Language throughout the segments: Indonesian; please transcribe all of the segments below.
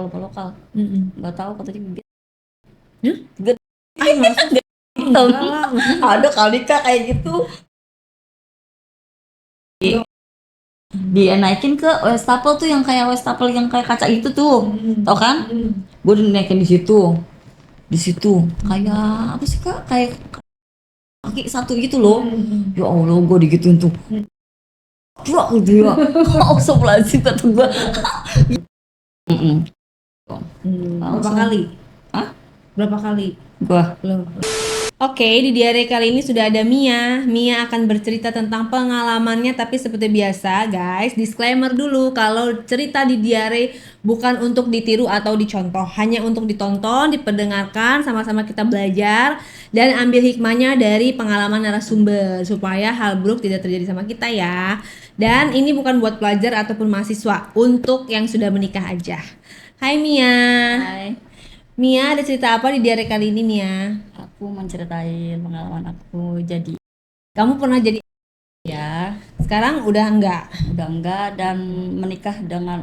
lokal. Mm-mm. Nggak tahu katanya gede. Hah? Gede. Ah, masa? Enggak lah, maksudnya Ada kali Kak kayak gitu. enggak. Dia naikin ke wastafel tuh yang kayak wastafel yang kayak kaca itu tuh. Mm-mm. Tau kan? Mm-mm. Gue udah naikin di situ. Di situ kayak apa sih Kak? Kayak kaki satu gitu loh. Mm-mm. Ya Allah, gue digituin tuh. Bro, gitu ya. Astagfirullahaladzim kata gue. Berapa Langsung. kali? Hah? Berapa kali? Gue. Loh. Oke, di diare kali ini sudah ada Mia. Mia akan bercerita tentang pengalamannya, tapi seperti biasa, guys, disclaimer dulu kalau cerita di diare bukan untuk ditiru atau dicontoh, hanya untuk ditonton, diperdengarkan, sama-sama kita belajar dan ambil hikmahnya dari pengalaman narasumber supaya hal buruk tidak terjadi sama kita ya. Dan ini bukan buat pelajar ataupun mahasiswa, untuk yang sudah menikah aja. Hai Mia. Hai. Mia, ada cerita apa di diare kali ini, Mia? Aku menceritain pengalaman aku jadi Kamu pernah jadi ya, sekarang udah enggak udah enggak dan menikah dengan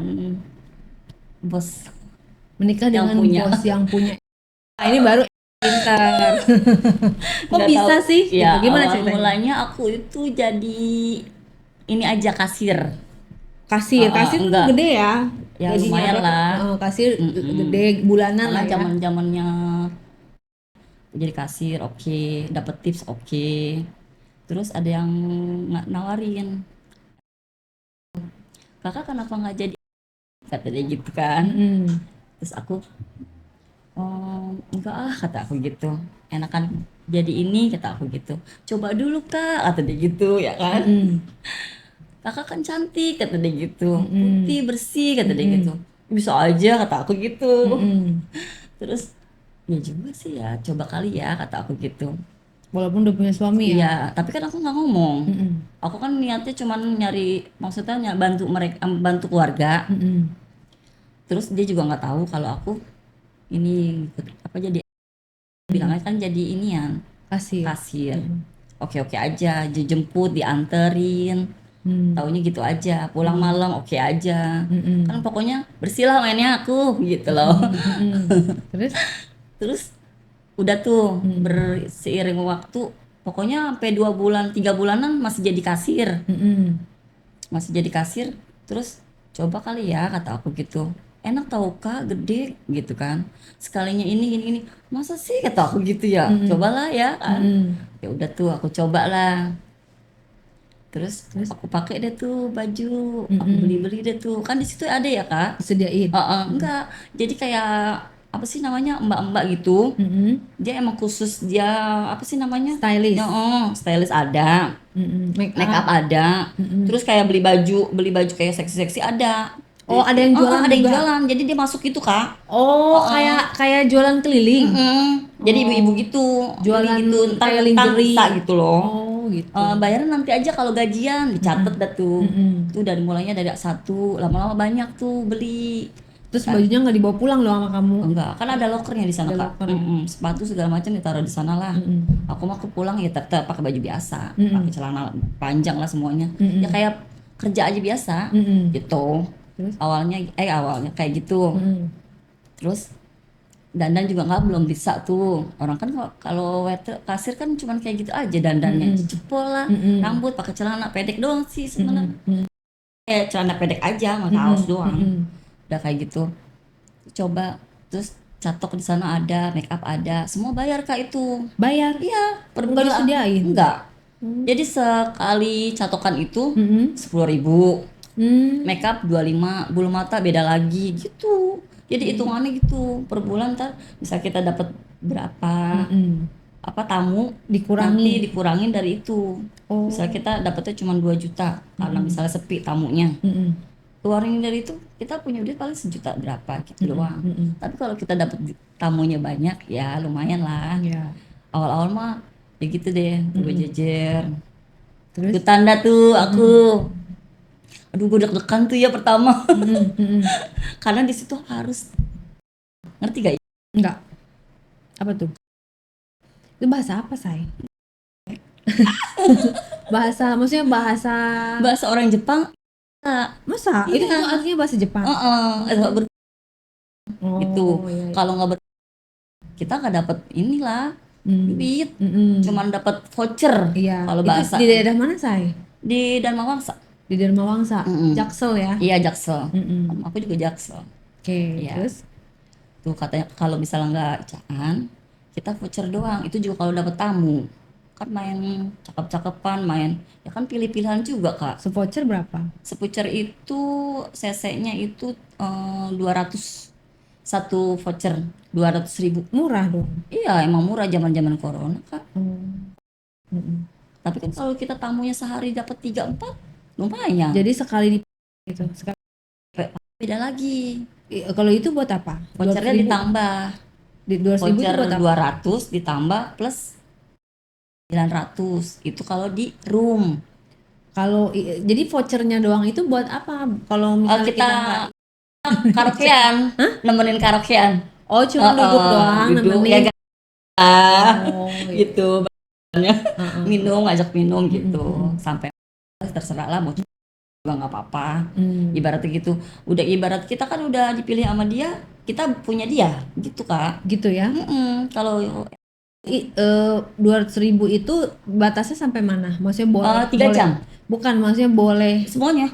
bos menikah yang dengan punya. bos yang punya. Nah, ini baru pintar. Kok Nggak tahu bisa sih? ya, Gitu. Gimana awal ceritanya? mulanya aku itu jadi ini aja kasir. Kasir, kasir kan Enggak, gede ya. ya Gajinya lumayan berapa? lah. Kasir Mm-mm. gede bulanan Karena lah ya. zaman zamannya jadi kasir oke, dapat tips oke, terus ada yang nawarin, kakak kenapa nggak jadi, kata dia gitu kan. Mm-mm. Terus aku, oh enggak ah, kata aku gitu, enakan jadi ini, kata aku gitu, coba dulu kak, kata dia gitu ya kan. Mm-mm. Kakak kan cantik, kata dia gitu, putih Mm-mm. bersih, kata dia gitu. Mm-mm. Bisa aja, kata aku gitu. Mm-mm. Terus ya juga sih ya, coba kali ya, kata aku gitu. Walaupun udah punya suami ya. Iya, tapi kan aku nggak ngomong. Mm-mm. Aku kan niatnya cuman nyari, maksudnya bantu mereka, bantu keluarga. Mm-mm. Terus dia juga nggak tahu kalau aku ini apa, jadi Mm-mm. bilangnya kan jadi ini ya, Kasir. kasir. Mm-mm. Oke oke aja, dijemput, dianterin. Mm. Taunya gitu aja, pulang Mm. malam oke aja. Kan Mm-mm. pokoknya bersih lah mainnya aku gitu loh. Mm-mm. Mm-mm. Terus? Terus udah tuh Mm. berseiring waktu, pokoknya sampai 2 bulan 3 bulanan masih jadi kasir, Mm-mm. masih jadi kasir. Terus coba kali ya, kata aku gitu, enak tau kak, gede gitu kan, sekalinya ini, masa sih, kata aku gitu ya, Mm-mm. cobalah ya kan. Mm-mm. Ya udah tuh aku coba lah. Terus Terus? aku pakai deh tuh baju, aku Mm-mm. beli-beli deh tuh, kan di situ ada ya kak. Disediain. Enggak, jadi kayak apa sih namanya, mbak-mbak gitu. Mm-mm. Dia emang khusus, dia apa sih namanya, ya Stylist. stylist ada, Mm-mm. Make make up up. ada, Mm-mm. terus kayak beli baju kayak seksi-seksi ada. Oh, ada yang jualan Ada yang juga. jualan, jadi dia masuk itu kak. Oh, Heeh. kayak kayak jualan keliling. Jadi Oh, ibu-ibu gitu beli jualan gitu, ntar kayak utang bisa lingerie. gitu loh. Oh, gitu. Bayaran nanti aja kalau gajian, Mm-mm. dicatat dah tuh. Mm-mm. Tuh dari mulainya dari satu, lama-lama banyak tuh beli. Terus Kan bajunya nggak dibawa pulang loh sama kamu. enggak, kan ada lokernya di sana Ada kak. locker ya. Sepatu segala macam ditaruh di sana lah. Mm-mm. Aku mah ke pulang ya tetap pakai baju biasa, pakai Mm-mm. celana panjang lah semuanya, ya Mm-mm. kayak kerja aja biasa Mm-mm. gitu. Terus? Awalnya kayak gitu. Mm-mm. Terus dandan juga nggak, belum bisa tuh, orang kan kalau waiter kasir kan cuman kayak gitu aja dandannya, Mm-mm. cepol lah, Mm-mm. rambut pakai celana pendek doang sih sebenarnya, Mm-mm. celana pendek aja sama kaos Mm-mm. doang, Mm-mm. udah kayak gitu. Coba, terus catok di sana ada, make up ada, semua bayar kak itu. Bayar? Iya, per Nggak bulan. disediain? Enggak, Mm. jadi sekali catokan itu Mm-mm. 10.000, Mm. makeup 25, bulu mata beda lagi gitu. Jadi Mm. hitungannya gitu per bulan, ntar bisa kita dapat berapa Mm-mm. apa tamu, Dikurangi. nanti dikurangin dari itu. Oh. Bisa kita dapatnya cuma 2 juta karena Mm-mm. misalnya sepi tamunya. Mm-mm. Keluarin dari itu kita punya duit paling sejuta berapa gitu Mm-mm. doang. Mm-mm. Tapi kalau kita dapat tamunya banyak ya lumayan lah. Ya. Awal-awal mah ya gitu deh, gue Mm-mm. jejer. Terus? Itu tanda tuh aku. Mm-mm. Aduh, gue deg-degan tuh ya pertama. Mm-mm. Mm-mm. Karena di situ harus, ngerti gak? Enggak. Apa tuh? Itu bahasa apa, say? Bahasa, maksudnya bahasa. Bahasa orang Jepang. Masa? Itu Iya. artinya bahasa Jepang. Heeh. gitu. Oh, iya, iya. Kalau nggak kita nggak dapet inilah Hmm. duit, Mm-mm. cuman dapat voucher Iya, kalau itu bahasa di daerah mana, Say? di Dharma Wangsa. Di Dharma Wangsa, Mm-mm. Jaksel ya. Iya Jaksel, Mm-mm. aku juga Jaksel. Oke, Iya, terus? tuh katanya kalau misalnya nggak caan, kita voucher doang. Itu juga kalau dapet tamu, kan main cakep-cakepan, main ya kan pilih-pilihan juga kak. Sevoucher berapa? Sevoucher itu cc-nya itu 200, satu voucher 200.000. Murah dong. Iya emang murah zaman-zaman corona kak. Hmm. Mm-mm. Tapi kan kalau kita tamunya sehari dapat 3 4 lumayan. Jadi sekali di gitu. Sekali. Beda lagi. Kalau itu buat apa? Vouchernya 200.000. ditambah. Di 200.000 itu Voucher buat apa? 200 ditambah plus 900. Itu kalau di room. Jadi vouchernya doang itu buat apa? Kalau misalnya Kita kita nggak. karaokean, nemenin karaokean. Oh, cuma duduk doang Duduk ya nemenin. kan Oh, iya. gitu. Heeh. Minum, ngajak minum gitu. Mm-mm. Sampai terserah lah mau juga nggak apa-apa. Hmm. Ibaratnya gitu. Udah ibarat kita kan udah dipilih sama dia, kita punya dia gitu kak. Gitu ya. Kalau 200.000 itu batasnya sampai mana? Maksudnya boleh 3 boleh. jam Bukan, maksudnya boleh semuanya.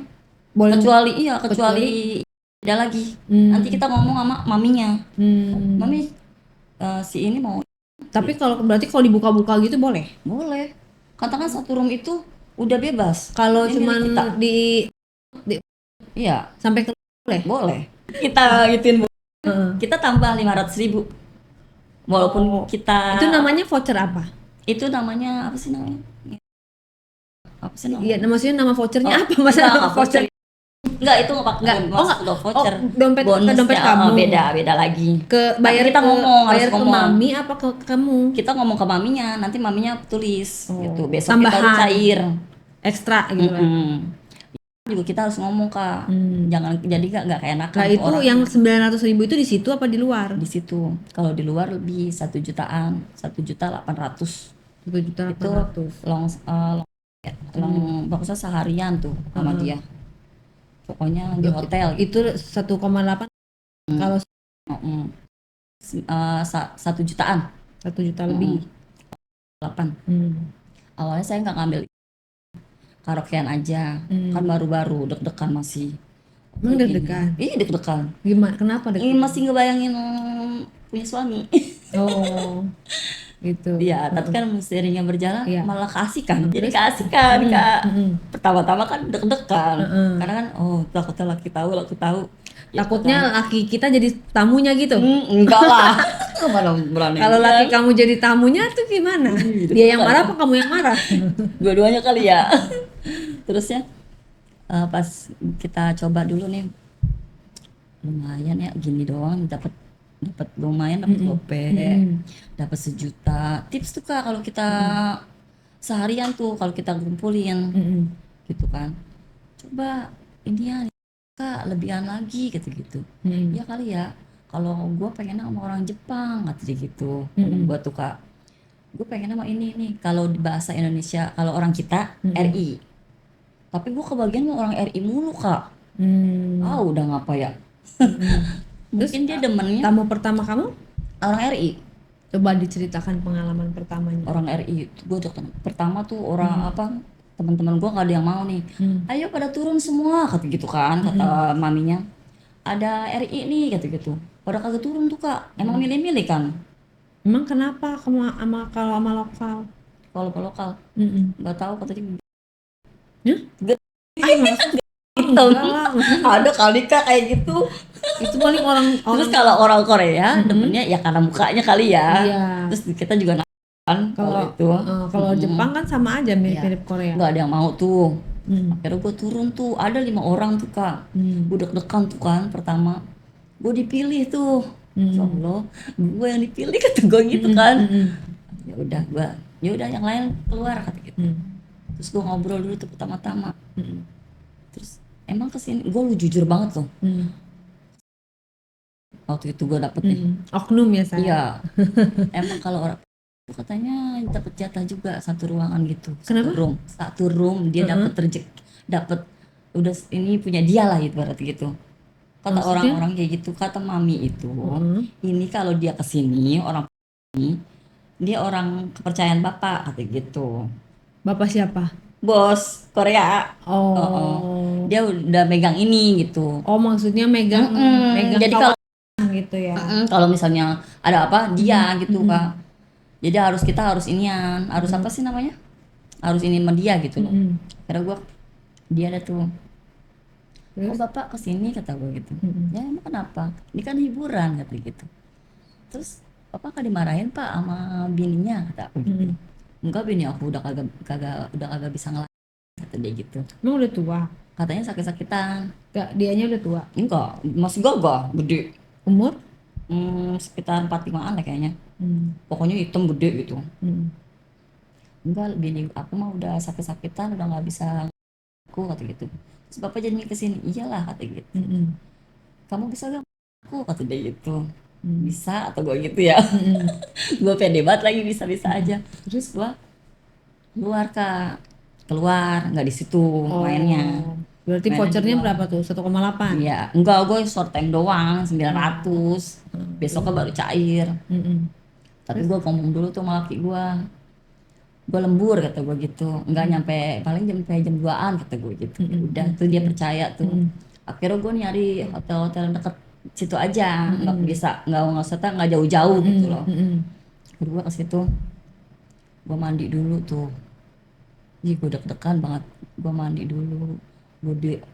boleh. Kecuali ada lagi. Hmm. Nanti kita ngomong sama maminya. Hmm. Mami si ini mau Tapi berarti kalau dibuka-buka gitu boleh. boleh. Katakan satu room itu udah bebas. Kalau Ini cuman milik kita. Iya, sampai ke boleh. boleh. Kita gituin Bu. Heeh. Kita tambah 500.000. Walaupun Oh. kita Itu namanya voucher apa? itu namanya apa sih namanya? Apa sih namanya? Iya, maksudnya nama vouchernya Oh, apa? Masa enggak, nama enggak voucher? Enggak, itu enggak pakai Enggak. Oh, masuk enggak. ke voucher. Dompet ke Bonusnya, dompet kamu. beda lagi. Ke bayar kita ke ngomong, harus bayar ke ngomong. mami apa ke kamu? Kita ngomong ke maminya, nanti maminya tulis gitu. Besok kita Tambahan. cair. Ekstra gitu kan. Juga kita harus ngomong kak. Hmm. Jangan jadi nggak keenakan Nah, ke itu orang yang 900.000 itu di situ apa di luar? di situ. Kalau di luar lebih 1 jutaan, 1.800.000. 1.800.000. Long bagusnya seharian tuh sama dia. Pokoknya di hotel. Itu 1,8 kalau Mm-mm. 1 jutaan. 1 juta lebih. 8. Awalnya saya nggak ngambil karaokean aja, kan baru-baru deg-degan masih. Emang deg-degan? Iya deg-degan. Gimana? Kenapa Ini deg-degan? masih ngebayangin punya suami. Oh, gitu. Iya, tapi kan seiringnya berjalan Iya. malah keasikan. Jadi keasikan kak. Pertama-tama kan deg-degan, karena kan takutnya laki tahu. Ya, Takutnya laki kita jadi tamunya gitu. enggak lah. Mana berani. Kalau laki kamu jadi tamunya tuh gimana? Dia yang marah apa kamu yang marah? Dua-duanya kali ya. Terusnya pas kita coba dulu nih, lumayan ya gini doang dapat lumayan dapat gopek, dapat 1 juta. Tips tuh kak kalau kita seharian tuh kalau kita kumpulin gitu kan, coba ini ya kak lebihan lagi gitu. Ya kali ya, kalau gue pengen sama orang Jepang kata dia gitu. Gue tuh kak, gue pengen sama ini nih. Kalau di bahasa Indonesia kalau orang kita RI, tapi gue kebagian sama orang RI mulu kak. Udah ngapa ya. Mungkin dia demennya Tamu pertama kamu? orang RI. Coba diceritakan pengalaman pertamanya. Orang RI gue pertama tuh orang apa, teman-teman gue nggak ada yang mau nih. Ayo pada turun semua kata gitu kan, kata maminya. Ada RI nih kata gitu. Pada kagak turun tuh kak, emang milih-milih kan. Emang kenapa kamu kalau sama lokal? Kalau lokal nggak tahu katanya. Ada kali kak kayak gitu. Itu paling orang Terus kalau orang Korea demennya ya karena mukanya kali ya. Iya. Terus kita juga kan kalau itu. Kalau Jepang kan sama aja mirip-mirip Korea. Nggak ada yang mau tuh. Akhirnya gue turun tuh, ada 5 orang tuh kak. Gue deg-degan tuh kan pertama. Gue dipilih tuh. Ya Allah, gue yang dipilih kata gue gitu kan. Ya udah yang lain keluar kata gitu. Terus gue ngobrol dulu tuh pertama-tama. Terus emang kesini, gue lu jujur banget loh. Waktu itu gue dapet nih. Oknum ya saya. Iya. Emang kalau orang katanya dapat jatah juga satu ruangan gitu. Kenapa? Satu room dia dapat udah ini punya dia lah ibarat gitu. Kata Maksudnya? orang-orang kayak gitu, kata mami itu, ini kalau dia kesini orang ini dia orang kepercayaan bapak kata gitu. Bapak siapa? Bos Korea. Oh, Oh. dia udah megang ini gitu. Oh, maksudnya megang megang Jadi kalau kawasan gitu ya. kalau misalnya ada apa dia gitu Mm-mm. kak. Jadi kita harus inian, harus apa sih namanya? Harus ini sama dia gitu loh. Mm-mm. Karena gua dia ada tuh. Oh Terus? bapak kesini kata gue gitu. Mm-mm. Ya emang kenapa? Ini kan hiburan kata gitu. Terus bapak kan dimarahin pak sama bininya kata aku gitu. Mm-mm. Enggak bini aku udah kagak kagak udah kagak bisa ngelak kata dia gitu. Emang udah tua? Katanya sakit-sakitan. Gak, dianya udah tua. Enggak, masih gagah, gede. Umur? Sekitar 45-an lah kayaknya. Mm. Pokoknya hitam gede gitu. Mm. Enggak, bini aku mah udah sakit-sakitan, udah nggak bisa aku kata gitu. Terus bapak jadi kesini, iyalah kata gitu. Mm-mm. Kamu bisa gak aku kata dia gitu. Mm. Bisa atau gue gitu ya. Mm-mm. Gue pede banget lagi bisa-bisa aja. Terus? Gue keluar kak, keluar nggak di situ Oh. mainnya. Berarti Mainnya di vouchernya luar. berapa tuh? 1,8? Iya, enggak gue short time doang 900. Besoknya baru cair. Mm-mm. Tapi gue ngomong dulu tuh sama laki gue lembur kata gue gitu, nggak nyampe paling jam 2-an kata gue gitu. Udah tuh dia percaya tuh. Akhirnya gue nyari hotel-hotel deket situ aja, nggak bisa nggak usah nggak jauh-jauh gitu loh. Mm-mm. Kedua ke situ gue mandi dulu tuh. Ih gue deg-degan banget, gue mandi dulu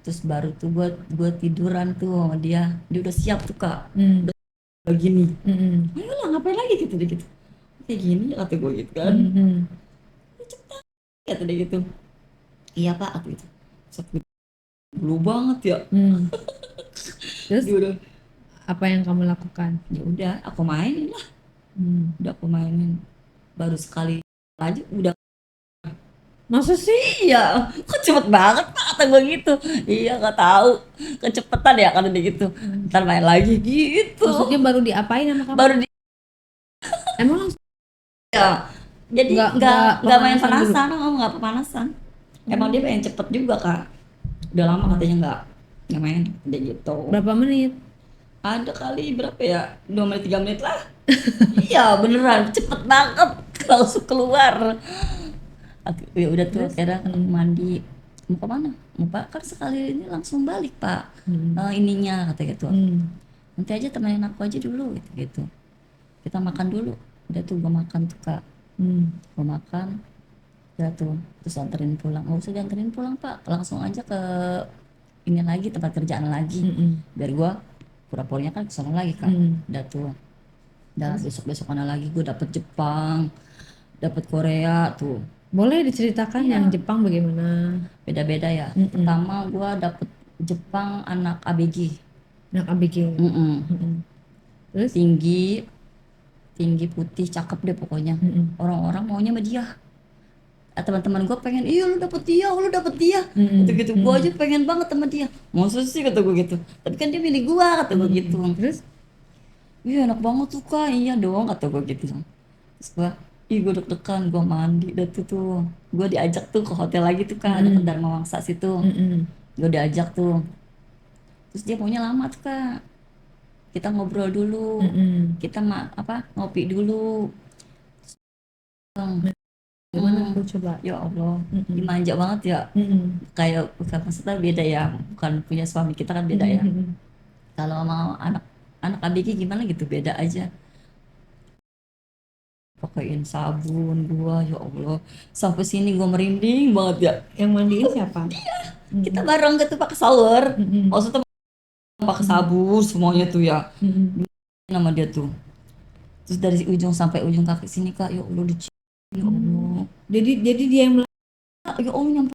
terus baru tuh gue tiduran tuh sama dia udah siap tuh kak, Mm. udah gini. Mm-mm. Ayolah ngapain lagi gitu dia gitu, kayak gini kata gue gitu kan. Mm-mm. Kata dia gitu, iya pak aku itu sakit dulu banget ya. Mm. Terus Dia udah apa yang kamu lakukan? ya udah aku mainin lah, Mm. udah aku mainin baru sekali aja udah. Masa sih? Iya kok cepet banget pak kata gue gitu. Iya nggak tahu kecepetan ya kata dia gitu, ntar main lagi gitu. Maksudnya baru diapain sama kamu? Baru dia Emang langsung jadi Nggak nggak main pemanasan dulu? panasan, nggak pemanasan. Emang dia pengen cepet juga kak, udah lama katanya nggak main dia gitu. berapa menit? Ada kali berapa ya, 2 menit 3 menit lah. Iya beneran cepet banget langsung keluar. Ya udah tuh akhirnya aku mandi, mau kemana mau pak kan sekali ini langsung balik pak. Ininya kata gitu, nanti aja temenin aku aja dulu gitu gitu, kita makan dulu. Udah tuh gue makan tuh kak, gue makan udah tuh terus anterin pulang. Nggak usah dianterin pulang pak, langsung aja ke ini lagi tempat kerjaan lagi. Biar gue pura-puranya kan kesana lagi kak. Udah tuh udah besok mana lagi gue dapet Jepang, dapet Korea tuh. Boleh diceritakan yang Jepang bagaimana? Beda-beda ya. Pertama gue dapet Jepang anak ABG. Anak ABG. Terus? Tinggi putih cakep deh pokoknya. Orang-orang maunya sama dia. Teman-teman gue pengen, iya lu dapet dia gitu. Gue aja pengen banget sama dia. Maksud sih kata gue gitu, tapi kan dia milih gue kata gue gitu. Terus? Iya enak banget tuh kak, iya dong kata gue gitu. Terus gue deg-degan, gue mandi dah tuh gue diajak tuh ke hotel lagi tuh kak, deket Dharma Wangsa situ. Gue diajak tuh, terus dia maunya lama tuh kak, kita ngobrol dulu, kita ngopi dulu. Gimana aku coba? Ya Allah, dimanja banget ya. Kayak bukan maksudnya beda ya, bukan punya suami kita kan beda ya. Kalau mau anak ABG gimana gitu beda aja. Pakaiin sabun gua, ya Allah, sampai sini gua merinding banget ya. Yang mandiin siapa? Kita bareng gitu pakai shower, maksudnya pakai sabun semuanya tuh ya. Nama dia tuh, terus dari ujung sampai ujung kaki sini kak, ya Allah ya Allah. Jadi dia yang Ya Allah nyampe.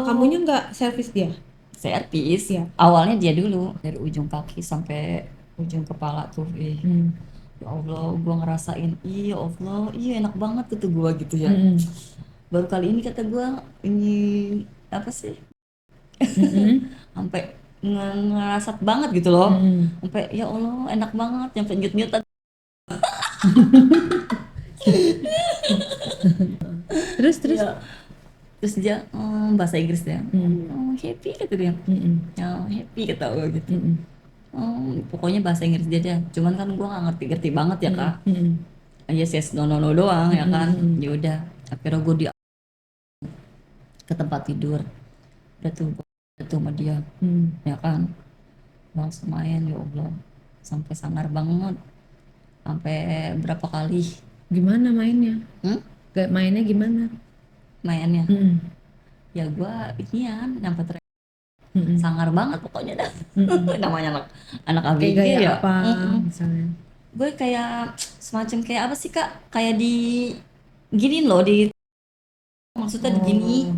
kamunya nggak servis dia? Servis. Iya. Awalnya dia dulu dari ujung kaki sampai ujung kepala tuh. Ya Allah, gua ngerasain, iya Allah, iya enak banget tuh gua gitu ya. Baru kali ini kata gua ini apa sih? Sampai ngerasat banget gitu loh. Sampai ya Allah enak banget, sampai nyut-nyut. Terus Ya, Terus dia bahasa Inggris dia, happy kata dia, happy kata gue gitu. Pokoknya bahasa Inggris dia. Cuman kan gue nggak ngerti-ngerti banget ya kak. Yes yes no no no doang ya kan. Ya udah. Akhirnya gue ke tempat tidur. Udah tuh gue sama dia, ya kan. Langsung main ya Allah. Sampai sangar banget. Sampai berapa kali Gimana mainnya? Gak mainnya gimana? mainnya. Ya gue inian nyampe sangar banget pokoknya dah. Namanya anak Kayak ABG gaya ya. apa misalnya? Gue kayak semacam kayak apa sih kak, kayak di giniin loh, di maksudnya digini.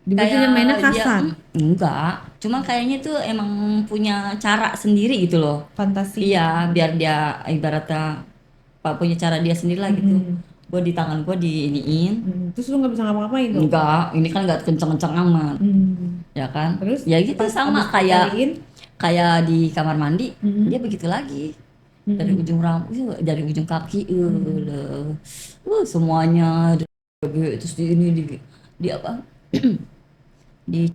Dibuatnya mainnya Kayak dia kasar, enggak, cuma kayaknya tuh emang punya cara sendiri gitu loh. fantasi. Iya, biar dia ibaratnya punya cara dia sendiri lah gitu. Gue di tangan gue diiniin. Terus lu nggak bisa ngapa-ngapain dong? Enggak, ini kan enggak kenceng-kenceng amat, ya kan. Terus Ya gitu pas sama abis kayak dikaliin, di kamar mandi, dia begitu lagi. Dari ujung rambut, dari ujung kaki, semuanya. Terus di ini di apa? Di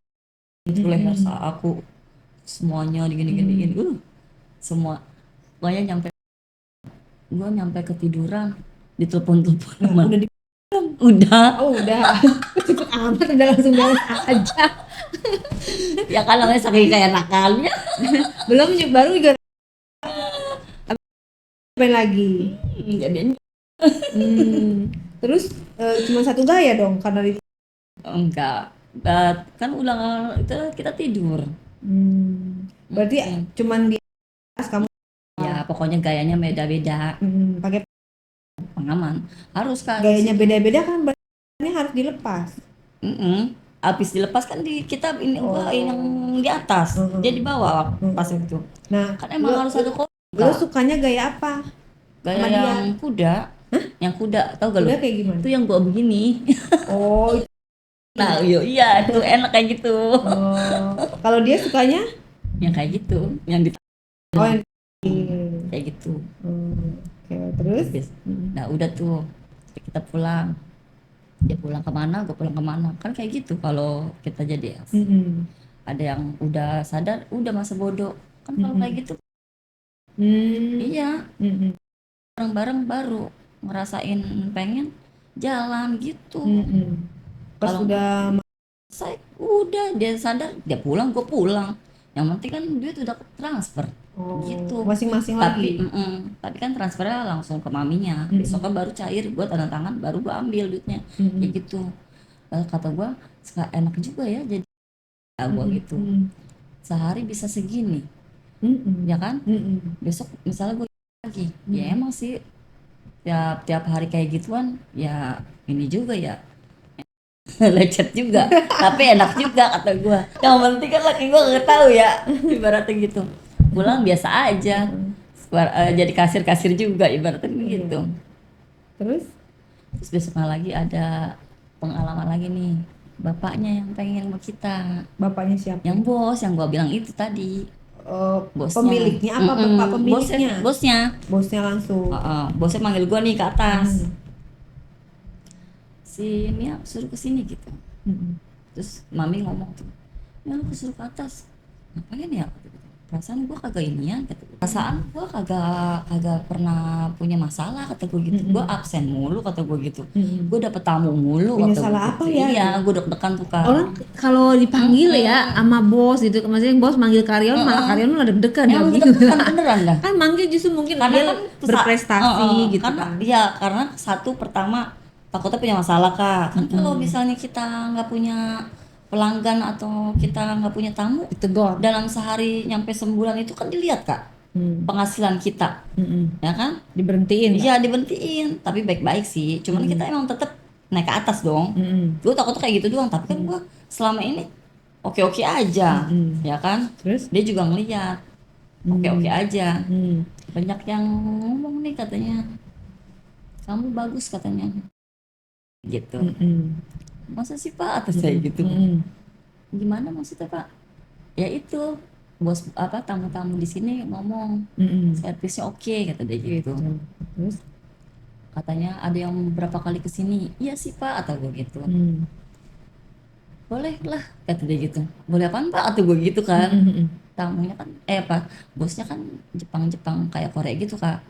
itu leher aku semuanya digini-giniin, semua. Pokoknya gue nyampe ketiduran, ditelepon-telepon sama. udah di Udah. oh udah cepet amat udah langsung beres aja. Ya kan namanya saking kayak nakalnya. Belum baru juga main lagi. Jadinya Terus cuma satu gaya dong karena di enggak. Kan ulang itu kita tidur. berarti cuman di atas kamu Ya pokoknya gayanya beda-beda. pakai Pengaman harus kan. gayanya beda-beda kan berarti ini harus dilepas. Habis dilepas kan kita ini gua yang di atas, dia di bawah pas itu. Nah, Kan emang harus ada kok. lu sukanya gaya apa? Gaya Sama dia? yang kuda. Yang kuda, tau gak lu? Udah kayak gimana? Itu yang gua begini. Oh, Nah, iya itu enak kayak gitu. kalau dia sukanya? Yang kayak gitu, yang di Oh, yang kayak gitu. oke, terus? Nah, udah tuh kita pulang. Dia pulang kemana, gue pulang kemana. Kan kayak gitu kalau kita jadi ada yang udah sadar, udah masa bodoh. Kan kalau kayak gitu, iya, bareng-bareng baru ngerasain pengen jalan gitu. Pas Kalau udah saya udah dia sadar, dia pulang, gue pulang. Yang penting kan duit udah transfer gitu. masing-masing Tapi lagi. tapi kan transfernya langsung ke maminya. Besoknya baru cair, gue tanda tangan, baru gue ambil duitnya. Ya gitu. Kata gue, enak juga ya jadi gue gitu. Sehari bisa segini, ya kan? Besok misalnya gue lagi, ya emang sih tiap hari kayak gituan, ya ini juga ya lecet juga, tapi enak juga kata gue. Yang penting kan laki gue nggak tahu ya, ibaratnya gitu. Pulang biasa aja, jadi kasir juga ibaratnya gitu. Terus Besoknya lagi ada pengalaman lagi nih, bapaknya yang pengen sama kita, bapaknya siapa? yang bos yang gue bilang itu tadi. Bosnya. Pemiliknya apa bapak pemiliknya? Bosnya langsung. bosnya manggil gue nih ke atas. Si Mia suruh ke sini gitu. Terus mami ngomong tuh, ya lu suruh ke atas ngapain ya? Perasaan gue kagak inian kata gue. Perasaan gue kagak pernah punya masalah kata gue gitu. Gue absen mulu kata gue gitu. Gue dapet tamu mulu Punya kata salah gue apa gitu. ya? Iya, gue deg-degan tuh kan. Orang kalau dipanggil ya sama bos gitu, maksudnya bos manggil karyawan malah karyawan malah deg-degan ya Emang gitu. deg-degan beneran dah. Kan manggil justru mungkin Karena dia kan berprestasi gitu karena kan. ya karena satu pertama takutnya punya masalah kak. Kan kalau misalnya kita nggak punya pelanggan atau kita nggak punya tamu, Ditegur. dalam sehari nyampe sebulan itu kan dilihat kak penghasilan kita, ya kan? Diberhentiin. Iya dibentiin, tapi baik-baik sih. Cuman kita emang tetap naik ke atas dong. Gue takutnya kayak gitu doang, tapi kan gue selama ini oke-oke aja, ya kan? Terus? Dia juga ngeliat oke-oke aja. Banyak yang ngomong nih katanya, kamu bagus katanya, gitu. Masa sih pak? Atas saya gitu. Gimana maksudnya pak? Ya itu bos tamu-tamu di sini ngomong servisnya oke kata dia gitu. Terus? katanya ada yang berapa kali kesini. Iya sih pak, atau gue gitu. Hmm. Boleh lah kata dia gitu. Boleh apaan pak, atau gue gitu Hmm, kan. hmm, hmm. Tamunya kan apa, bosnya kan Jepang kayak Korea gitu kak.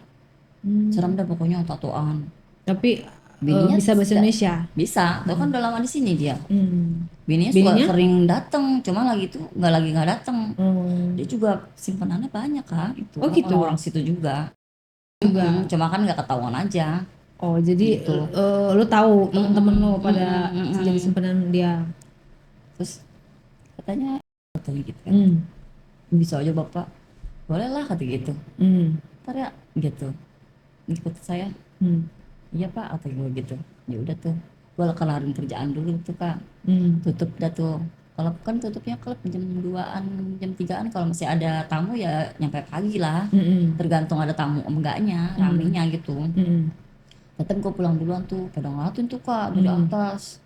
Serem Hmm. dah pokoknya, tatoan. Tapi Bininya bisa bahasa Indonesia. bisa, tuh kan udah lama di sini dia. Hmm. Bininya suka Bininya? sering datang, cuma lagi tuh nggak datang. Hmm. Dia juga simpenannya banyak kak, itu Oh orang-orang gitu situ juga. juga. Cuma kan nggak ketahuan aja Oh jadi gitu. lu tahu teman-teman lu Mm-mm, pada mm-mm, jadi mm-mm. simpanan dia. Terus katanya gitu kan, Hmm. bisa aja bapak, boleh lah kata gitu. Hmm. Ntar ya gitu, ikut saya. Hmm. Iya pak, atau gue gitu. Ya udah tuh, gue kelarin kerjaan dulu tuh kak. Hmm. Tutup dah tuh. Kalau kan tutupnya klub jam 2-an, jam 3-an. Kalau masih ada tamu ya nyampe pagi lah. Hmm. Tergantung ada tamu enggaknya, Hmm. ramenya gitu. Hmm. Tetep gue pulang duluan tuh, pada ngeliatin tuh kak dari Hmm. atas.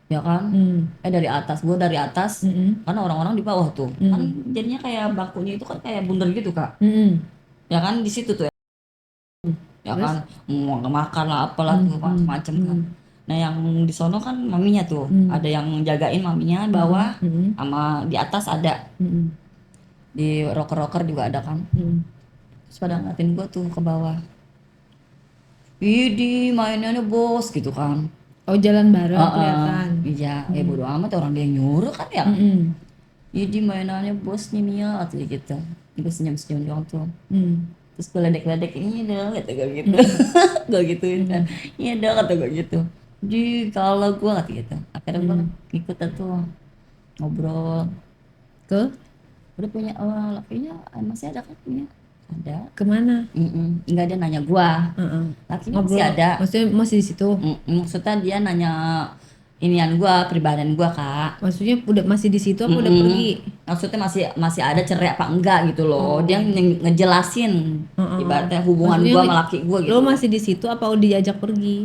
Ya kan? Hmm. Dari atas, gue dari atas. Hmm. Karena orang-orang di bawah tuh. Kan Hmm. jadinya kayak bangkunya itu kan kayak bundar gitu kak. Hmm. Ya kan di situ tuh ya. Ya Terus? kan, mau makan lah apalah Hmm. tuh Hmm. macam-macam kan. Hmm. Nah yang di sono kan maminya tuh, Hmm. ada yang jagain maminya Hmm. bawah, Hmm. sama di atas ada, Hmm. di roker-roker juga ada kan. Hmm. Terus pada ngeliatin gua tuh ke bawah, di mainannya bos gitu kan. Oh jalan bareng Heeh, kelihatan. iya, Hmm. bodo amat orang dia yang nyuruh kan ya. Hmm. Di mainannya bos nih Mia, atau gitu. Gue senyum-senyum doang tuh. Hmm. Terus gue ledek-ledek, ini dong kata gue gitu. Hmm. Gue gituin kan, Hmm. iya dong kata gue gitu. Kalau gue kata gitu, akhirnya gue Hmm. ikut tuh ngobrol. Ke Udah punya lakinya, masih ada kan punya, ada. kemana? Nggak, dia nanya gue, Heeh. lakinya masih Ngobrol, ada. maksudnya masih di situ. Maksudnya dia nanya inian gue, pribadian gue kak. Maksudnya udah masih di situ apa udah Mm-mm. pergi? Maksudnya masih masih ada cerai apa enggak gitu loh. Dia Oh. ngejelasin Heeh. ibaratnya hubungan Maksudnya gua sama laki gua lo gitu loh. masih di situ apa udah diajak pergi?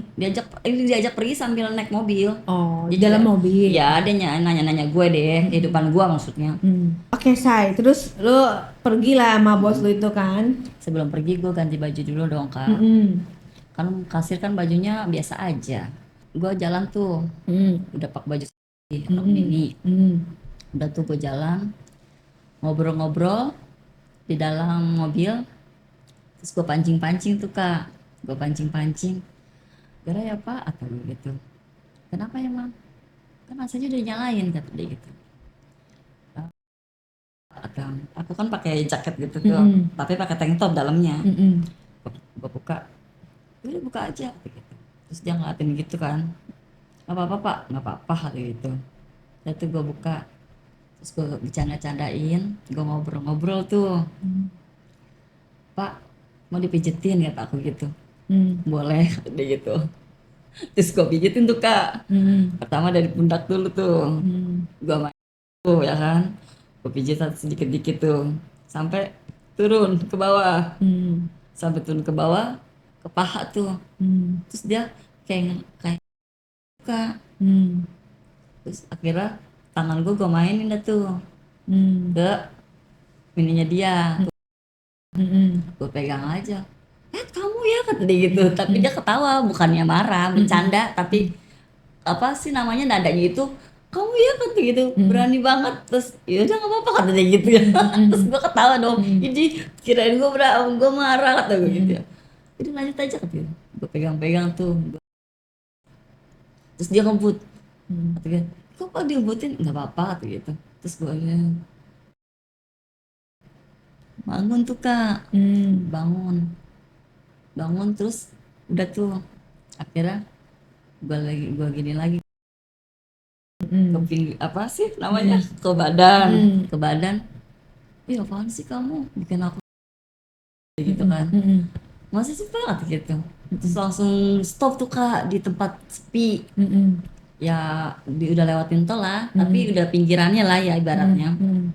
Diajak pergi sambil naik mobil. Oh, Dia di dalam mobil. ya dia nanya-nanya gue deh, kehidupan gua maksudnya. Oke, Say. Terus lo pergilah sama bos lo itu kan? Sebelum pergi gua ganti baju dulu dong, Kak. Mm-mm. Kan kasir kan bajunya biasa aja. Gua jalan tuh, Mm. udah pakai baju rok Mm-mm. mini. Mm. Udah tuh gue jalan, ngobrol-ngobrol di dalam mobil. Terus gue pancing-pancing tuh kak, gue pancing-pancing, gara ya pak, atau gitu. Kenapa ya mam? Kan asanya udah nyalain kata dia gitu. Atau aku kan pakai jaket gitu tuh, Mm-mm. tapi pakai tank top dalamnya. Mm-mm. Gue buka, udah buka aja gitu. Terus dia ngeliatin gitu kan, nggak apa-apa pak, nggak apa-apa kata gitu. Dan tuh gue buka, terus gue bercanda-candain, gue ngobrol-ngobrol tuh, pak mau dipijetin kata aku gitu. Mm. Boleh kata dia gitu. Terus gue pijitin tuh kak, Mm. pertama dari pundak dulu tuh, Mm. gue main tuh ya kan, gue pijit sedikit dikit tuh sampai turun ke bawah, Mm. sampai turun ke bawah ke paha tuh. Mm. Terus dia kayak kak, Mm. terus akhirnya tangan gue mainin dah tuh Mm. ke mininya dia, Mm. gue pegang aja, kamu ya kata dia gitu. Tapi dia ketawa, bukannya marah, bercanda, tapi apa sih namanya, nadanya itu, kamu ya kata gitu, berani banget. Terus ya udah nggak apa-apa kata dia gitu ya. Terus gue ketawa dong, ini kirain gue marah kata gue gitu ya. Jadi lanjut aja kata dia. Gue pegang-pegang tuh, terus dia ngebut kata dia, kok direbutin, nggak apa-apa kata gitu. Terus gue bangun tuh kak, Mm. bangun bangun terus udah tuh akhirnya gue gini lagi ke Mm. apa sih namanya, ke badan, Mm. ke badan. Ih apaan sih kamu bikin aku gitu Mm. kan, Mm. masa sih pak gitu. Terus langsung stop tuh kak di tempat sepi. Mm. Ya udah lewatin tol lah, tapi udah pinggirannya lah ya ibaratnya, Mm.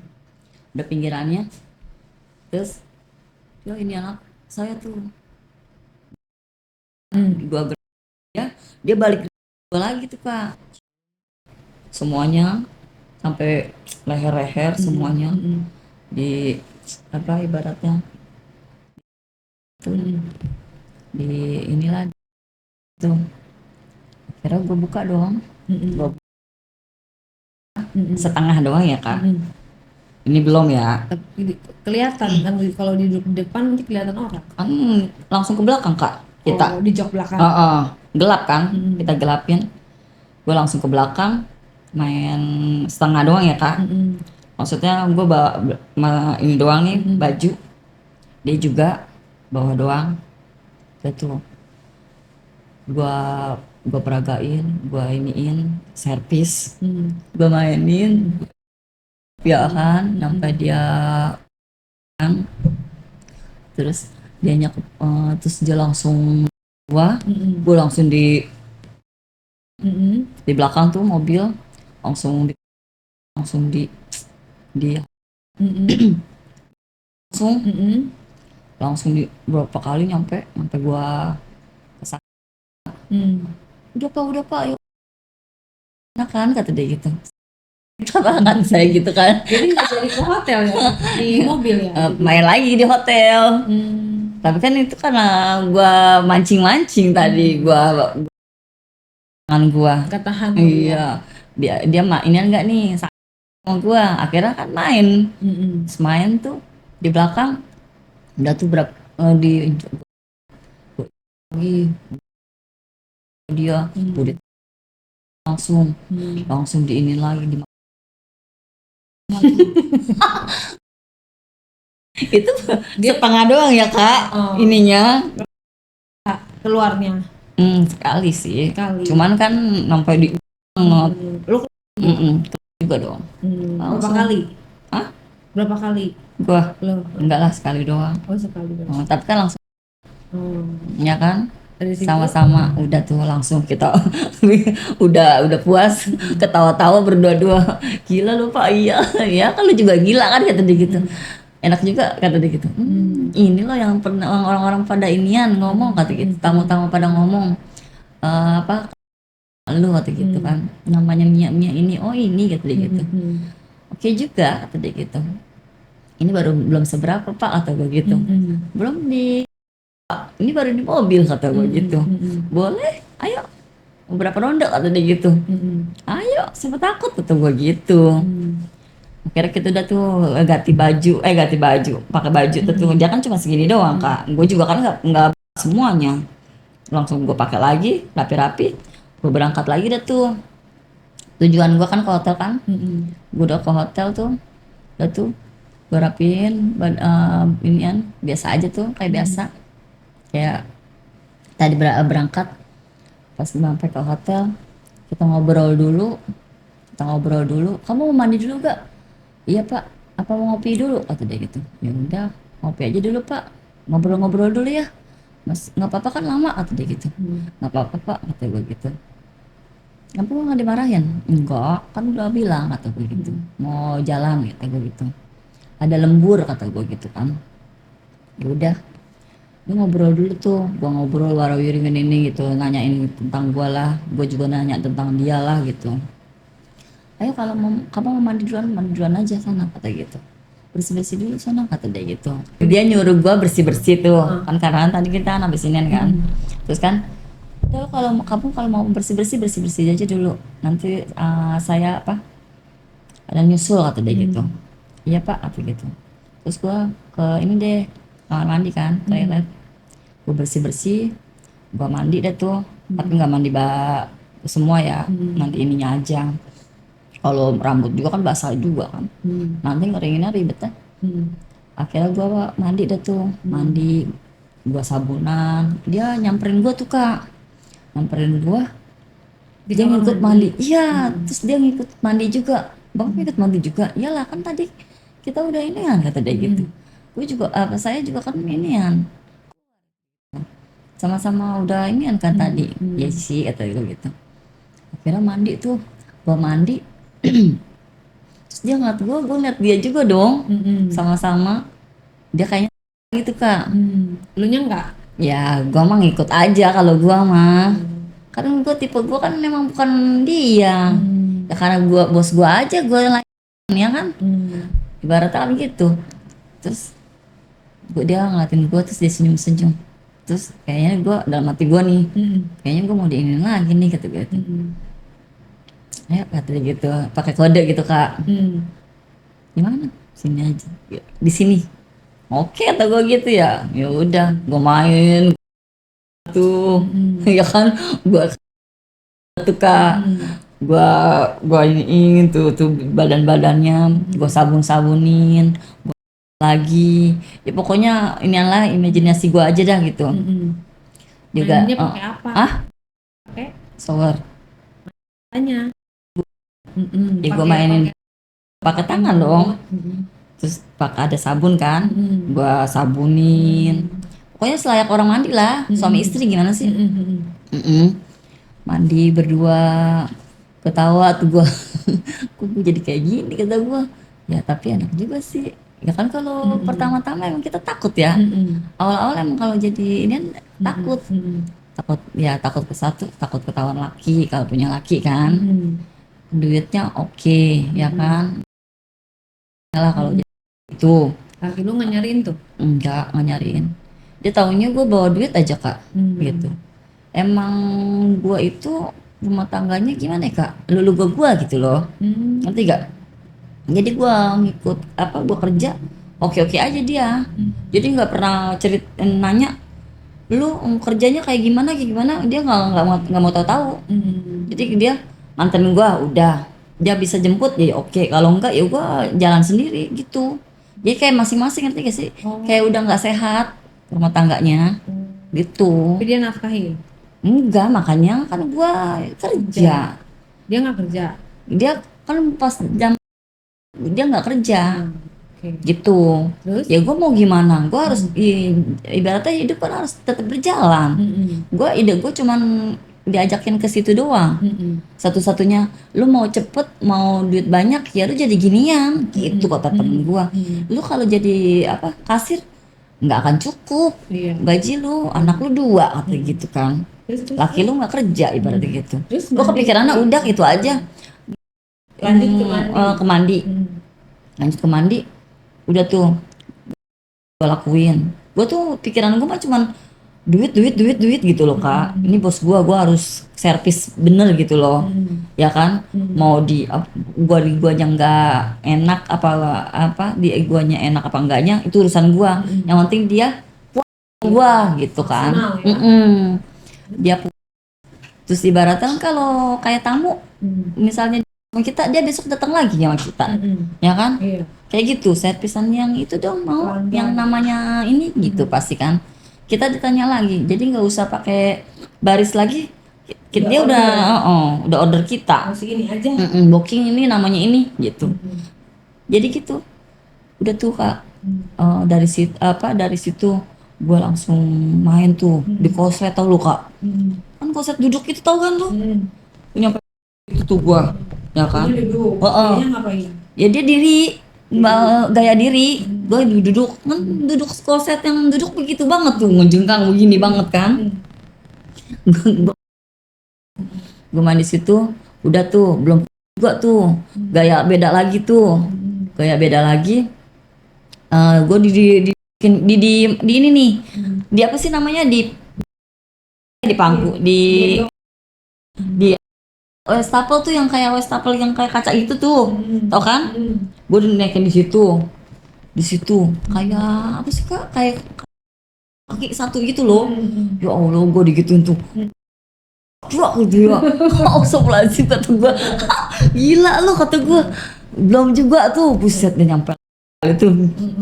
udah pinggirannya. Terus yo ini anak saya tuh, gua ya dia balik gua lagi tuh kak, semuanya sampai leher-leher semuanya Mm. di apa ibaratnya tuh, di inilah tuh. Akhirnya gue buka dong. Gua setengah doang ya kak. Ini belum ya. Tapi kelihatan kan kalau di depan nanti kelihatan orang. Kan langsung ke belakang kak kita. Oh, di jok belakang. Gelap kan, kita gelapin. Gue langsung ke belakang, main setengah doang ya kak. Maksudnya gue bawa ini doang nih baju, dia juga bawa doang. Itu gue peragain, gue iniin, servis, gue mainin, ya kan, sampai dia terus terus dia langsung gue langsung di belakang tuh mobil langsung di langsung di berapa kali nyampe gua kesana. Udah pak yuk, nah kan kata dia gitu. Kan saya gitu kan, Jadi nggak jadi ke hotel ya, di mobil ya. main lagi di hotel. Tapi kan itu karena gua mancing tadi, gua tangan gua Ketahan. iya dia ini enggak nih sama gua, akhirnya kan main. Terus main tuh di belakang udah tuh berapa di lagi dia udah langsung diinin lagi di itu setengah doang ya kak. Ininya Keluarnya sekali sih, Sekali. cuman kan sampai di lu juga dong. berapa Langsung. kali? Hah? Berapa kali? Gua Lo enggak lah, sekali doang. oh sekali doang. Tapi kan langsung ya kan Dari situ sama-sama udah tuh langsung kita udah puas, ketawa-tawa berdua-dua, gila lu pak. Iya ya kan lu juga gila kan kata dia gitu. Enak juga kata dia gitu. Ini loh yang pernah orang-orang pada inian ngomong kata gitu, tamu-tamu pada ngomong apa lu kata gitu kan, namanya Mia ini, oh ini kata dia gitu. Oke juga kata dia gitu. Ini baru belum seberapa pak kata gue gitu. Belum ini baru di mobil kata gue gitu. Boleh ayo berapa ronde kata dia gitu. Ayo siapa takut kata gue gitu. Akhirnya kita udah tuh ganti baju pakai baju tuh. Dia kan cuma segini doang kak, gue juga kan nggak semuanya. Langsung gue pakai lagi rapi-rapi, gue berangkat lagi dah tuh. Tujuan gue kan ke hotel kan. Gue udah ke hotel tuh, udah tuh gue rapiin inian biasa aja tuh, kayak biasa kayak tadi berangkat. Pas sampai ke hotel kita ngobrol dulu, kamu mau mandi dulu gak? Iya pak, apa mau ngopi dulu kata dia gitu. Ya udah ngopi aja dulu pak, ngobrol-ngobrol dulu ya mas, nggak apa-apa kan lama kata dia gitu. Nggak apa-apa pak kata gue gitu. Kamu nggak dimarahin? Enggak, kan udah bilang kata gue gitu, mau jalan kata gue gitu, ada lembur kata gue gitu kan. Ya udah gue ngobrol dulu tuh, gue ngobrol warawiri ini gitu, nanyain tentang gue lah, gue juga nanya tentang dia lah gitu. Ayo kalau kamu mau mandi duluan aja sana kata gitu, bersih dulu sana kata dia gitu. Dia nyuruh gue bersih tuh kan, karena tadi kita kan habis inian kan. Terus kan udah kalau mau bersih aja dulu, nanti saya ada nyusul kata dia gitu. Iya pak kata gitu. Terus gue ke ini deh, kamar mandi kan, toilet. Gue bersih gue mandi deh tuh, tapi nggak mandi semua ya, nanti ininya aja. Kalau rambut juga kan basah juga kan, nanti ngeringinnya ribet ya. Akhirnya gue mandi deh tuh, mandi gue sabunan, dia nyamperin gue tuh kak, dia ngikut mandi. Iya, terus dia ngikut mandi juga. Bang ikut mandi juga, iyalah kan tadi kita udah inian kata dia gitu. Gue juga saya juga kan inian, sama-sama udah inian kan tadi. Ya sih kata gue gitu. Akhirnya mandi tuh, gue mandi. Terus dia ngeliat gue ngeliat dia juga dong, sama-sama. Dia kayaknya gitu kak. lu nya enggak? Ya gue mah ngikut aja kalau gue mah. Karena gue tipe gue kan memang bukan dia. Ya karena gue bos gue aja, gue lain ya kan. Ibaratnya kan gitu. Terus dia ngeliatin gue, terus dia senyum. Terus kayaknya gue dalam hati gue nih, Mm-mm. kayaknya gue mau diinin lagi nih kata gue. Mm-mm. Ayo kata dia gitu, pakai kode gitu kak. Mm. Gimana? Sini aja. Ya, di sini. Oke kata gue gitu ya. Ya udah, gue main tuh. Mm-mm. Ya kan, gue tuh kak. Mm. Gua iniin tuh badan-badannya, gua sabun-sabunin lagi. Ya pokoknya inilah imajinasi gua aja dah gitu. Mm-mm. Juga Mainnya pakai apa? Pakai shower. tanya. Mm-mm. Ya gua Pakai mainin pakai tangan dong. Mm-mm. Terus pakai ada sabun kan. Mm-mm. Gua sabunin. Pokoknya selayak orang mandi lah, suami istri gimana sih? Mm-mm. Mm-mm. Mandi berdua, ketawa tuh gua. Kok gue jadi kayak gini kata gua. Ya tapi enak juga sih. Ya kan kalau pertama-tama emang kita takut ya. Mm-mm. Awal-awal emang kalau jadi ini kan takut. Mm-mm. Takut ke satu, takut ketahuan laki kalau punya laki kan. Mm-mm. Duitnya oke, ya kan. Lah kalau jadi itu Laki lu nggak nyariin tuh? enggak nyariin. Dia taunya gue bawa duit aja kak, gitu. Emang gue itu rumah tangganya gimana ya kak? Lulu gue gitu loh, Mm. ngerti gak? Jadi gue ngikut apa gue kerja oke-oke aja dia. Jadi nggak pernah nanya lu kerjanya kayak gimana dia nggak mau tahu. Mm. Jadi dia nganterin gua udah, dia bisa jemput jadi oke, kalau enggak ya gua jalan sendiri gitu. Jadi kayak masing-masing, ngerti gak sih? Oh. Kayak udah nggak sehat rumah tangganya gitu. Tapi dia nafkahin. Enggak, makanya kan gua kerja, Dia nggak kerja. dia kan pas jam dia nggak kerja Oke. gitu. Terus? Ya gua mau gimana, gua harus ibaratnya hidup kan harus tetap berjalan. Mm-mm. Gue cuman diajakin ke situ doang. Mm-mm. Satu-satunya lu mau cepet mau duit banyak ya lu jadi ginian gitu kata temen gue. Lu kalau jadi apa kasir nggak akan cukup Iya. gaji lu, anak lu 2 kata gitu kan. Terus Laki lu nggak kerja ibaratnya gitu. Terus Gue kepikirannya udah itu aja. lanjut ke mandi. Ke mandi. Lanjut ke mandi. Udah tuh gue lakuin. Gue tuh pikiran gue mah cuman duit gitu loh kak. Ini bos gue harus servis bener gitu loh. Ya kan, mau guanya nggak enak apa di guanya enak apa enggaknya itu urusan gua. Yang penting dia puas sama gua gitu kan. Maksimal ya. Dia terus ibaratnya kalau kayak tamu misalnya sama kita, dia besok datang lagi sama kita, ya kan? Iya. Kayak gitu, servisan yang itu dong mau, Pelanggan. yang namanya ini gitu pasti kan. Kita ditanya lagi, jadi nggak usah pakai baris lagi. Dia udah order kita. Masih ini aja. Booking ini namanya ini gitu. Jadi gitu, udah tuh kak. Dari situ gue langsung main tuh di koslet, tau lu kak? Kan koslet duduk itu tau kan lu? Nyampe itu tuh gue, ya kan? Dia duduk. Heeh. Dia ngapain? Ya dia diri, gaya diri. Gue duduk, kan duduk koslet yang duduk begitu banget tuh, ngejengkang begini banget kan? Gue main di situ, udah tuh belum juga tuh gaya beda lagi tuh, gue di ini nih, di apa sih namanya, di pangku, di wastafel tuh yang kayak wastafel yang kayak kaca itu tuh, tau kan? Gue udah naikin di situ kayak apa sih kak, kayak kaki satu gitu loh. Ya Allah, gue digituin tuh. Wah gitu ya, astagfirullahaladzim kata gue. Gila lo kata gue, belum juga tuh, buset dia nyampe itu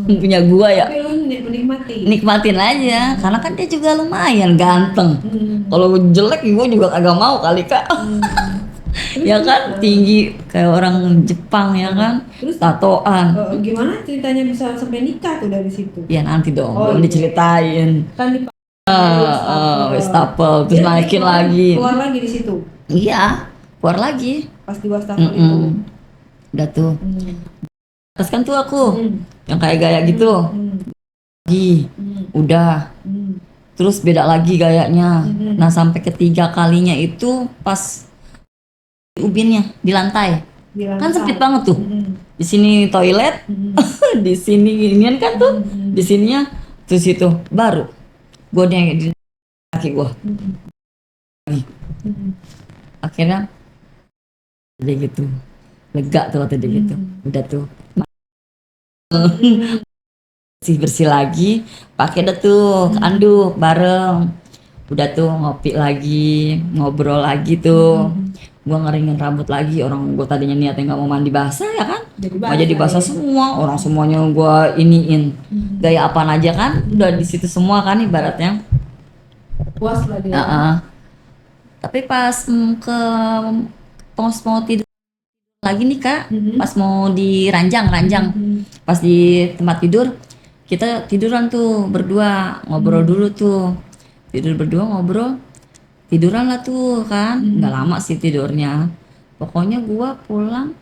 punya gue ya. Tapi lu menikmati. Nikmatin aja, karena kan dia juga lumayan ganteng. Kalau jelek gue juga kagak mau kali kak. Ya kan, tinggi kayak orang Jepang ya kan, Terus? tatoan. Gimana ceritanya bisa sampai nikah tuh dari situ? Ya nanti dong, Oh, belum iya. diceritain. Kan di Wastafel, terus naikin lagi. Keluar lagi di situ. Iya, keluar lagi. Pas di wastafel itu. Udah tuh. Terus kan tuh aku yang kayak gaya gitu. Lagi. Udah. Terus beda lagi gayanya. Nah, sampai ketiga kalinya itu pas ubinnya di lantai. Kan sempit banget tuh. Di sini toilet, di sini inian kan tuh. Di sininya terus itu baru gue kaki gua. Akhirnya dia gitu lega tuh waktu dia gitu, udah tuh bersih lagi, pakai dah tuh anduk bareng, udah tuh ngopi lagi, ngobrol lagi tuh. Gua ngeringin rambut lagi, orang gua tadinya niatnya nggak mau mandi basah ya kan, mau jadi basah semua, orang semuanya gua iniin gaya apaan aja kan, udah di situ semua kan ibaratnya. Puas lah dia. Tapi pas ke mau tidur lagi nih kak, pas mau di ranjang, pas di tempat tidur kita tiduran tuh berdua, ngobrol dulu tuh, tidur berdua ngobrol, tiduran lah tuh kan, nggak lama sih tidurnya, pokoknya gua pulang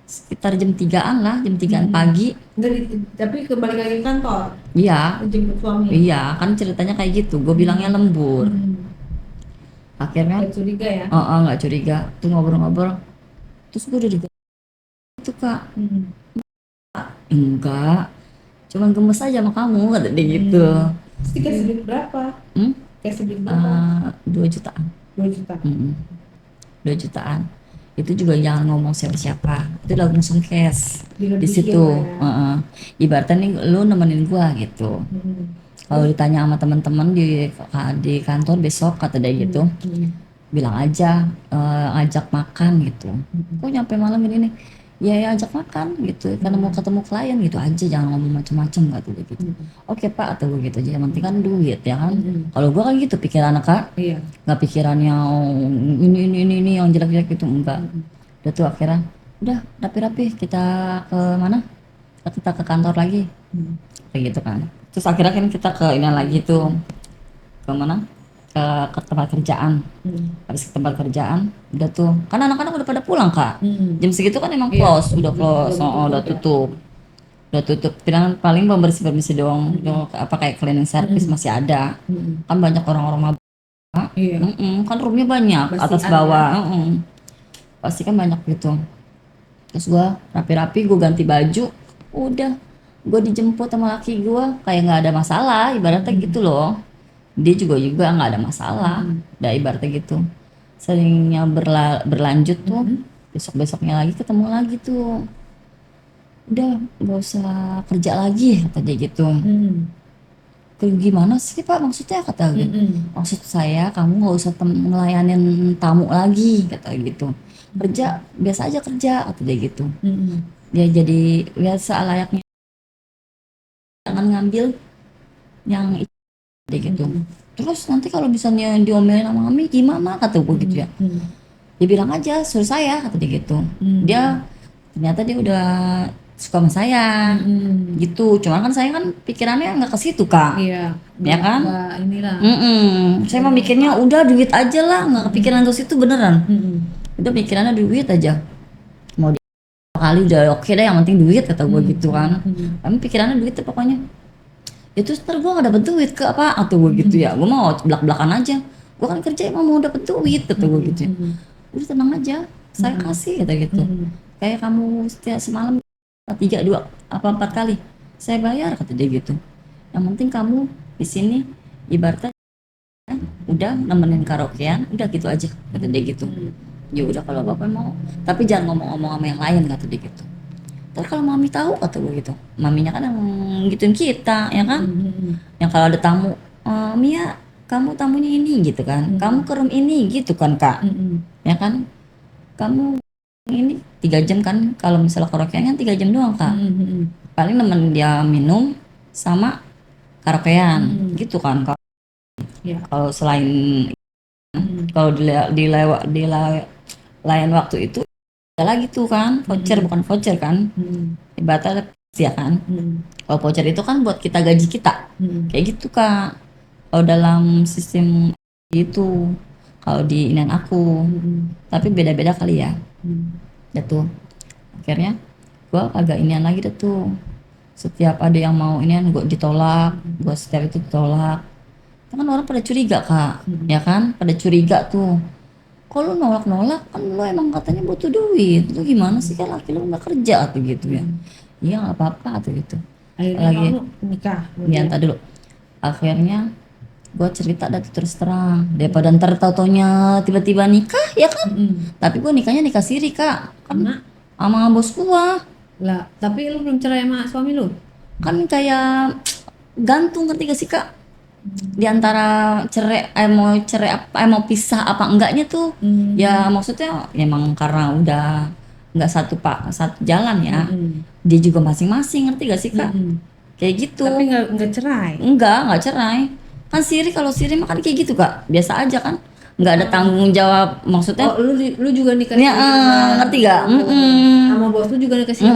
sekitar jam 3-an lah, jam 3-an pagi. Tapi kembali lagi ke kantor, Iya, jemput suami. iya kan ceritanya kayak gitu, gue bilangnya lembur. Akhirnya Nggak curiga ya? nggak curiga tuh, ngobrol-ngobrol terus gue udah itu kak, enggak, cuman gemes aja sama kamu kata dia gitu. Terus dikasih duit berapa? Kasih duit berapa? 2 jutaan. 2 juta. 2 jutaan itu juga jangan ngomong siapa-siapa, itu langsung cash di Dilebihin situ. lah Ibaratnya nih lu nemenin gua gitu. Kalau ditanya sama teman-teman di kantor besok kata dia gitu, bilang aja ajak makan gitu. Kok nyampe malam ini nih? Ya ajak makan gitu, karena mau ketemu klien gitu aja, jangan ngomong macam-macam kata dia gitu. Oke pak, atau gitu aja, yang penting kan duit ya kan. Kalau gua kan gitu pikiran kak, Iya. nggak pikirannya ini yang jelek-jelek gitu, enggak. Udah tuh akhirnya udah rapi-rapi kita ke mana, kita ke kantor lagi kayak gitu kan. Terus akhirnya kan kita ke ini lagi tuh, ke mana, ke tempat kerjaan. Habis ke tempat kerjaan udah tuh kan anak-anak udah pada pulang kak, jam segitu kan emang close, udah close, udah tutup, paling pembersih doang, apa kayak cleaning service masih ada. Kan banyak orang-orang mabuk. Iya. Kan roomnya banyak, atas bawah. Pasti kan banyak gitu. Terus gua rapi-rapi, gua ganti baju, udah gua dijemput sama laki gua kayak nggak ada masalah, ibaratnya gitu loh. Dia juga nggak ada masalah, udah ibaratnya gitu. Seringnya berlanjut tuh, besok-besoknya lagi ketemu lagi tuh, udah nggak usah kerja lagi kata dia gitu. Gimana sih pak maksudnya kata gue, maksud saya kamu nggak usah ngelayanin tamu lagi kata gitu, kerja biasa aja kerja kata dia gitu. Dia jadi biasa layaknya, jangan ngambil yang itu dia gitu. Terus nanti kalau misalnya diomelin sama mami gimana kata gue gitu ya. Dia bilang aja suruh saya kata dia gitu. Dia ternyata dia udah suka sama saya gitu, cuman kan saya kan pikirannya nggak ke situ kak. Iya. Ya kan? Inilah. Saya mah mikirnya udah duit aja lah, nggak kepikiran ke situ beneran. Udah pikirannya duit aja, mau di kali udah oke deh, yang penting duit kata gue gitu kan. Kami pikirannya duit tuh pokoknya. Itu ntar gue gak dapet duit ke apa atau gue gitu ya, gue mau belak-belakan aja, gue kan kerja emang mau dapet duit kata gue gitu ya. Udah tenang aja, saya kasih kata gitu. Kayak kamu setiap semalam 3, 2, apa 4 kali saya bayar kata dia gitu. Yang penting kamu di sini ibaratnya udah nemenin karaokean, udah gitu aja kata dia gitu. Ya udah kalau bapak mau, tapi jangan ngomong-ngomong sama yang lain kata dia gitu. Terus kalau mami tahu kata gue gitu, maminya kan yang gituin kita ya kan. Yang kalau ada tamu, Mia kamu tamunya ini gitu kan, kamu ke room ini gitu kan kak, ya kan, kamu ini 3 jam kan, kalau misalnya karaokean kan 3 jam doang kak. Paling nemenin dia minum sama karaokean gitu kan kak. Kalau selain kalau lain waktu itu ada lagi tuh kan voucher, bukan voucher kan, ibaratnya ya kan. Kalau voucher itu kan buat kita gaji kita, kayak gitu kak. Kalau dalam sistem itu, kalau di inian aku, tapi beda-beda kali ya. Ya tuh akhirnya gua agak inian lagi deh tuh, setiap ada yang mau inian gua ditolak, gua setiap itu ditolak. Kan orang pada curiga kak, ya kan, pada curiga tuh. Kalau nolak-nolak kan lo emang katanya butuh duit, lu gimana sih kan laki lu nggak kerja atau gitu ya. Iya nggak apa-apa atau gitu. Akhirnya Lagi kamu nikah. ya, entar dulu. Akhirnya gue cerita dah tuh terus terang daripada ntar tau-taunya tiba-tiba nikah ya kan. Tapi gue nikah siri kak kan Karena sama bos gue. lah, tapi lu belum cerai sama suami lu? Kan kayak gantung, ngerti gak sih kak, di antara cerai apa mau pisah apa enggaknya tuh. Ya maksudnya emang karena udah nggak satu jalan ya. Dia juga masing-masing, ngerti gak sih kak, kayak gitu. Tapi nggak cerai. Nggak cerai kan. Kalau siri mah kan kayak gitu kak, biasa aja kan, nggak ada tanggung jawab maksudnya. Oh, lu juga nikah Ya, siri juga. ngerti gak? Sama bos lu juga nikah siri.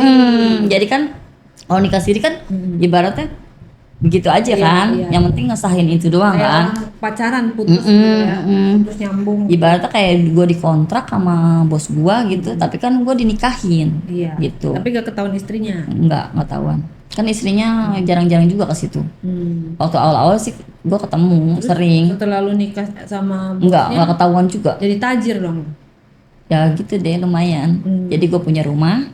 Jadi kan kalau nikah siri kan ibaratnya begitu aja Iya, kan. iya. Yang penting ngesahin itu doang Kayak kan. orang pacaran putus gitu ya. Putus nyambung. Ibaratnya kayak gue dikontrak sama bos gue gitu, tapi kan gue dinikahin Iya. gitu. Tapi gak ketahuan istrinya. Nggak tahuan kan, istrinya jarang-jarang juga ke situ. Waktu awal-awal sih gue ketemu sering. Setelah lu nikah sama Nggak bosnya, ketahuan juga. jadi tajir dong. Ya gitu deh, lumayan. Jadi gue punya rumah,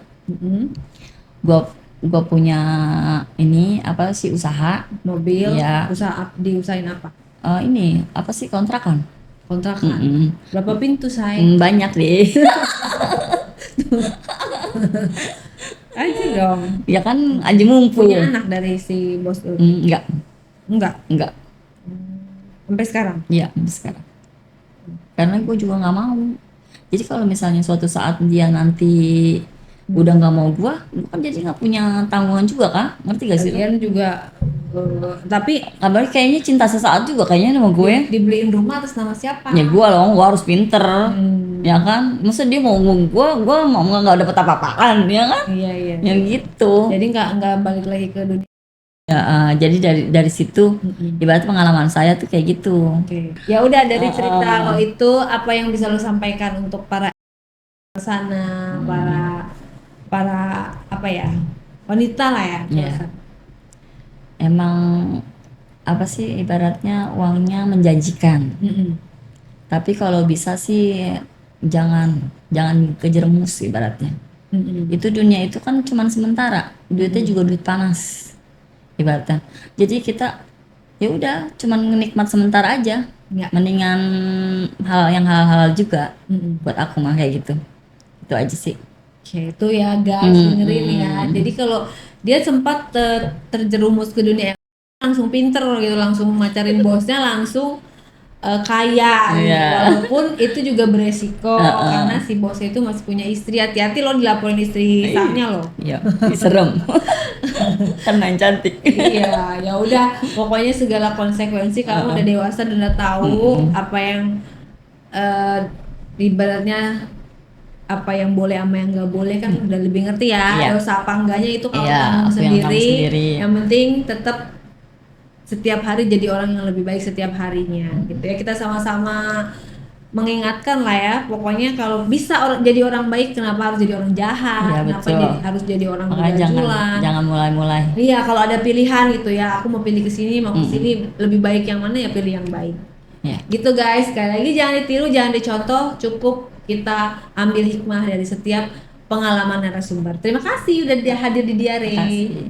gue punya ini apa sih, usaha. Mobil, Iya. diusahain apa? Ini apa sih, kontrakan. Kontrakan. Berapa pintu, say? Banyak deh. Aja dong. Ya kan aja mumpung. Punya anak dari si bos lu? Enggak. Enggak. Sampai sekarang? Iya, sampai sekarang. Karena gue juga nggak mau. Jadi kalau misalnya suatu saat dia nanti udah nggak mau gue kan jadi nggak punya tanggungan juga kak, ngerti gak sih? Lagian juga tapi Kabar kayaknya cinta sesaat juga kayaknya sama gue. dibeliin rumah atas nama siapa? Ya gue loh, gue harus pinter. Ya kan, masa dia mau gue mau nggak dapet apa-apaan, ya kan? Iya. Ya gitu. Jadi nggak balik lagi ke dunia. Ya, jadi dari situ ibarat pengalaman saya tuh kayak gitu. Oke. Ya udah, dari cerita lo itu apa yang bisa lo sampaikan untuk para sana, para apa ya, wanita lah ya. Iya. Emang apa sih ibaratnya, uangnya menjanjikan. Tapi kalau bisa sih jangan kejeremus ibaratnya. Itu dunia itu kan cuman sementara, duitnya juga duit panas ibaratnya. Jadi kita ya udah cuman nikmat sementara aja. Ya. Mendingan hal-hal juga. Buat aku mah kayak gitu. Itu aja sih. Oke, itu ya guys, dengerin ya. Jadi kalau dia sempat terjerumus ke dunia yang langsung pinter gitu, langsung macarin bosnya, langsung kaya gitu. Iya. Walaupun itu juga beresiko karena si bosnya itu masih punya istri. Hati-hati lo dilaporin istri sahnya lo. Iya, serem. Kan main cantik. Iya, ya udah, pokoknya segala konsekuensi kamu udah dewasa dan udah tahu apa yang ibaratnya apa yang boleh sama yang nggak boleh kan udah lebih ngerti ya. Iya. Dosa apa enggaknya itu kalau Iya, kamu aku yang sendiri. kamu sendiri. Yang penting tetap setiap hari jadi orang yang lebih baik setiap harinya gitu ya. Kita sama-sama mengingatkan lah ya, pokoknya kalau bisa jadi orang baik, kenapa harus jadi orang jahat? Iya, Kenapa betul. harus jadi orang Makanya begajulan? jangan mulai-mulai. Iya, kalau ada pilihan gitu ya, aku mau pilih ke sini, mau ke sini, lebih baik yang mana ya pilih yang baik. Ya. Gitu guys, sekali lagi jangan ditiru, jangan dicontoh, cukup kita ambil hikmah dari setiap pengalaman narasumber. Terima kasih udah hadir di Diare. Terima kasih.